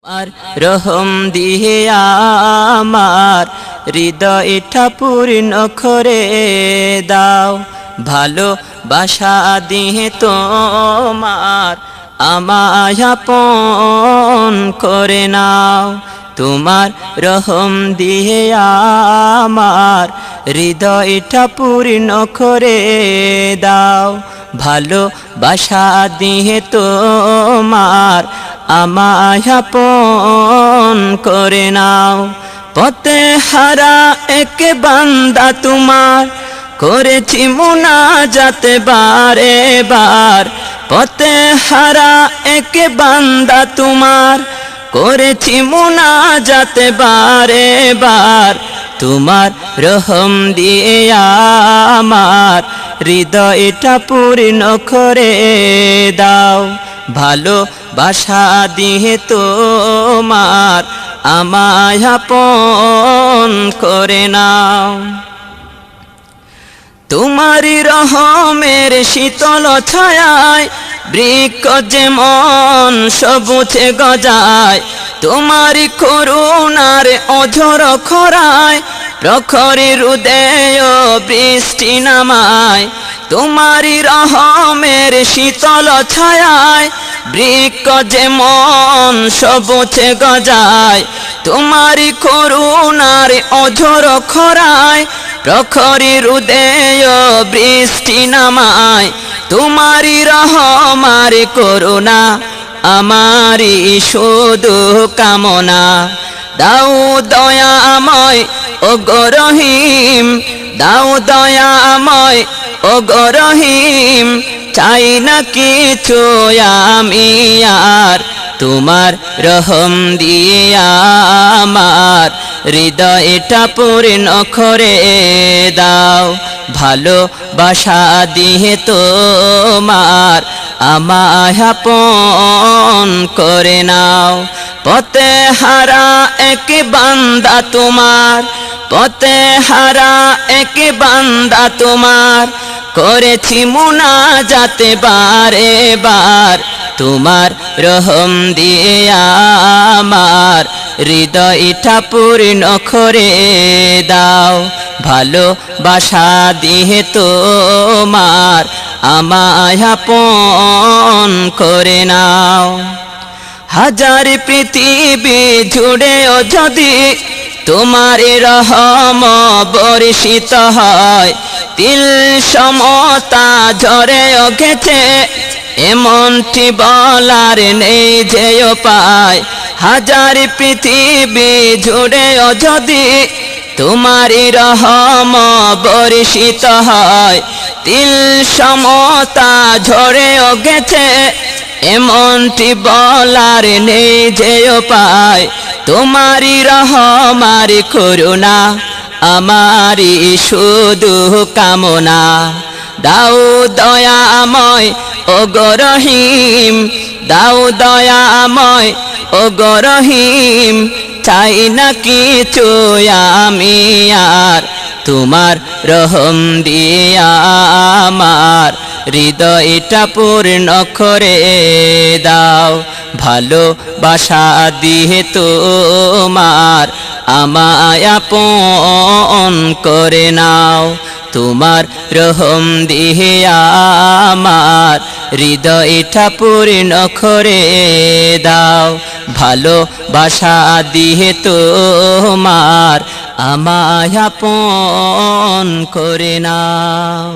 আর রহম দিয়ে আমার হৃদয়টা পূর্ণ করে দাও। ভালোবাসা দিয়ে তোমার আমায় আপন করে নাও। তোমার রহম দিয়ে আমার হৃদয়টা পূর্ণ করে দাও। ভালোবাসা দিয়ে তোমার আমায় আপন করে নাও। পথে হারা এক বান্দা তোমার করেছি মুনাজাত বারে বার। পথে হারা এক বান্দা তোমার করেছি মুনাজাত বারে বার। তোমার রহম দিয়ে আমার হৃদয়টা পূর্ণ করে দাও। ভালোবাসা দিয়ে তোমার আমায় আপন করে নাও। তোমারি রহমের শীতল ছায়ায় বৃক্ষ যেমন সবুজে গজায়, তোমারি করুণার অঝোর খরায় প্রখরে হৃদয় বৃষ্টি নামায়। তোমারি রহমের শীতল ছায়ায় বৃক্ষ যেমন সবুজে গজায়, তোমারি করুণার অঝোর খরায় প্রখরে হৃদয় বৃষ্টি নামায়। তোমারি রহমার করুণা আমারি শুধু কামনা। দাও দয়াময় ওগো রহিম, দাও দয়াময় ওগো রহিম, চাই না কিছু আমি আর। তোমার রহম দিয়ে আমার হৃদয়টা পূর্ণ করে দাও। ভালোবাসা দিয়ে তোমার আমায় আপন করে নাও। পথে হারা এক বান্দা তোমার, পথে হারা এক বান্দা তোমার করেছি মুনাজাত বারে বার। তোমার রহম দিয়ে আমার হৃদয়টা পূর্ণ করে দাও। ভালোবাসা দিয়ে তোমার আমায় আপন করে নাও। হাজার পৃথিবী জুড়েও যদি তোমার রহম বর্ষিত হয়, তিল সমতা ঝরে গেছে এমনটি বলার নেই যে উপায়। হাজার পৃথিবী জুড়েও যদি তোমারি রহম বর্ষিত হয়, তিল সমতা ঝরেও গেছে এমনটি বলার নেই যে উপায়। তোমারি রহমার করুণা আমারি শুধু কামনা। দাও দয়াময় ওগো রহিম, দাও দয়াময় ওগো রহিম, চাই না কিছু আমি আর। তোমার রহম দিয়ে আমার হৃদয়টা পূর্ণ করে দাও। ভালোবাসা দিয়ে তোমার আমায় আপন করে নাও। তোমার রহম দিয়ে আমার হৃদয়টা পূর্ণ করে দাও। ভালোবাসা দিয়ে তোমার আমায় আপন করে নাও।